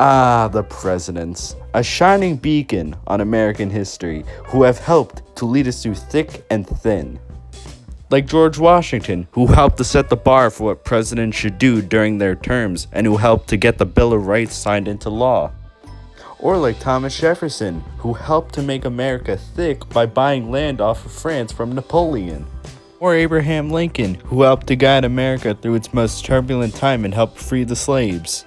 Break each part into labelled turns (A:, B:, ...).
A: Ah, the presidents, a shining beacon on American history who have helped to lead us through thick and thin. Like George Washington, who helped to set the bar for what presidents should do during their terms and who helped to get the Bill of Rights signed into law. Or like Thomas Jefferson, who helped to make America thick by buying land off of France from Napoleon. Or Abraham Lincoln, who helped to guide America through its most turbulent time and helped free the slaves.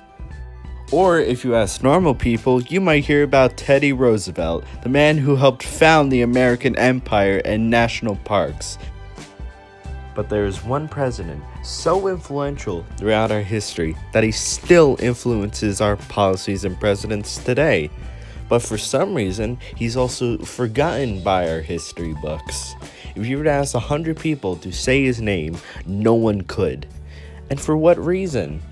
A: Or if you ask normal people, you might hear about Teddy Roosevelt, the man who helped found the American empire and national parks. But there is one president so influential throughout our history that he still influences our policies and presidents today. But for some reason, he's also forgotten by our history books. If you were to ask 100 people to say his name, no one could. And for what reason?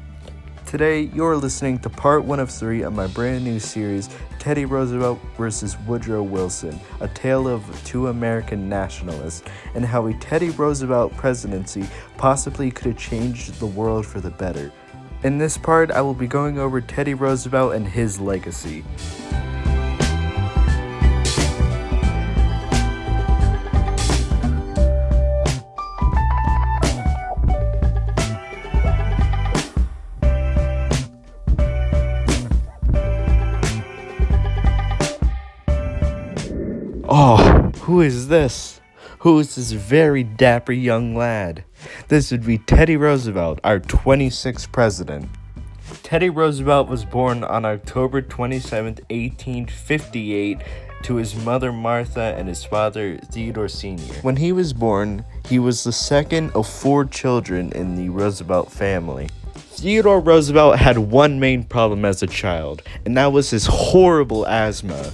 A: Today, you're listening to part 1 of 3 of my brand new series, Teddy Roosevelt versus Woodrow Wilson, a tale of two American nationalists, and how a Teddy Roosevelt presidency possibly could have changed the world for the better. In this part, I will be going over Teddy Roosevelt and his legacy. Oh, who is this? Who is this very dapper young lad? This would be Teddy Roosevelt, our 26th president. Teddy Roosevelt was born on October 27, 1858, to his mother Martha and his father Theodore Sr. When he was born, he was the second of 4 children in the Roosevelt family. Theodore Roosevelt had one main problem as a child, and that was his horrible asthma.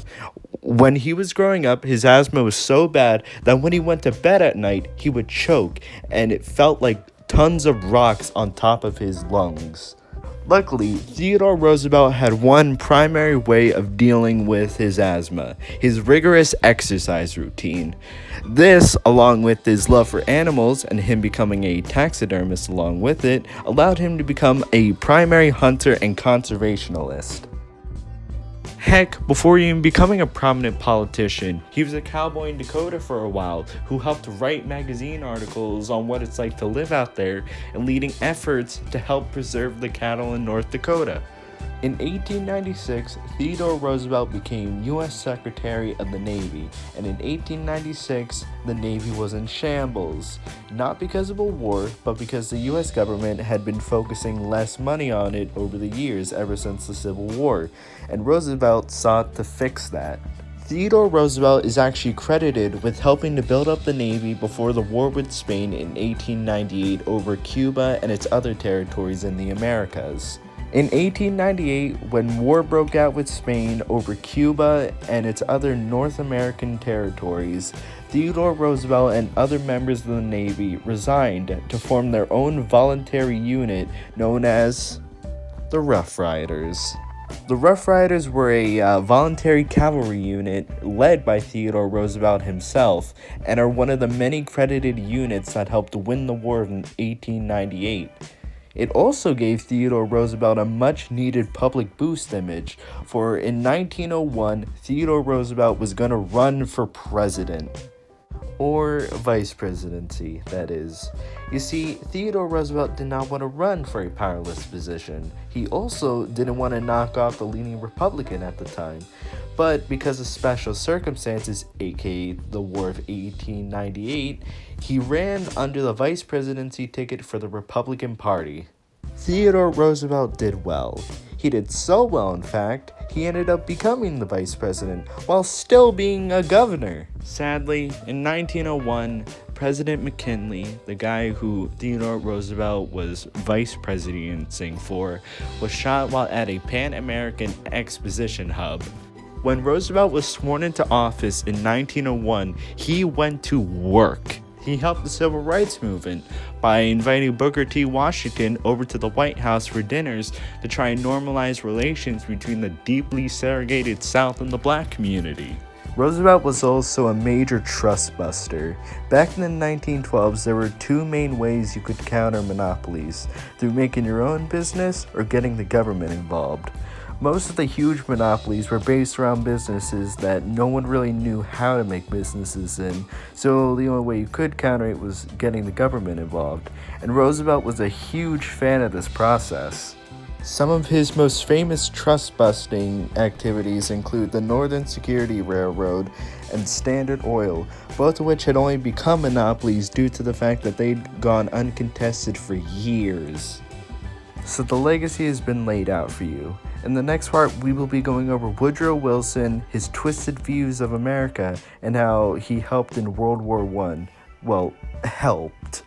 A: When he was growing up, his asthma was so bad that when he went to bed at night, he would choke, and it felt like tons of rocks on top of his lungs. Luckily, Theodore Roosevelt had one primary way of dealing with his asthma: his rigorous exercise routine. This, along with his love for animals and him becoming a taxidermist along with it, allowed him to become a primary hunter and conservationist. Heck, before even becoming a prominent politician, he was a cowboy in Dakota for a while who helped write magazine articles on what it's like to live out there and leading efforts to help preserve the cattle in North Dakota. In 1896, Theodore Roosevelt became U.S. Secretary of the Navy, and in 1896, the Navy was in shambles. Not because of a war, but because the U.S. government had been focusing less money on it over the years ever since the Civil War, and Roosevelt sought to fix that. Theodore Roosevelt is actually credited with helping to build up the Navy before the war with Spain in 1898 over Cuba and its other territories in the Americas. In 1898, when war broke out with Spain over Cuba and its other North American territories, Theodore Roosevelt and other members of the Navy resigned to form their own voluntary unit known as the Rough Riders. The Rough Riders were a voluntary cavalry unit led by Theodore Roosevelt himself and are one of the many credited units that helped win the war in 1898. It also gave Theodore Roosevelt a much-needed public boost image, for in 1901, Theodore Roosevelt was going to run for president. Or vice presidency, that is. You see, Theodore Roosevelt did not want to run for a powerless position. He also didn't want to knock off the leading Republican at the time. But because of special circumstances, aka the War of 1898, he ran under the vice presidency ticket for the Republican Party. Theodore Roosevelt did well. He did so well, in fact, he ended up becoming the vice president while still being a governor. Sadly, in 1901, President McKinley, the guy who Theodore Roosevelt was vice presidenting for, was shot while at a Pan-American exposition hub. When Roosevelt was sworn into office in 1901, he went to work. He helped the Civil Rights Movement by inviting Booker T. Washington over to the White House for dinners to try and normalize relations between the deeply segregated South and the Black community. Roosevelt was also a major trust buster. Back in the 1912s, there were 2 main ways you could counter monopolies: through making your own business or getting the government involved. Most of the huge monopolies were based around businesses that no one really knew how to make businesses in, so the only way you could counter it was getting the government involved, and Roosevelt was a huge fan of this process. Some of his most famous trust-busting activities include the Northern Security Railroad and Standard Oil, both of which had only become monopolies due to the fact that they'd gone uncontested for years. So the legacy has been laid out for you. In the next part, we will be going over Woodrow Wilson, his twisted views of America, and how he helped in World War I. Well, helped.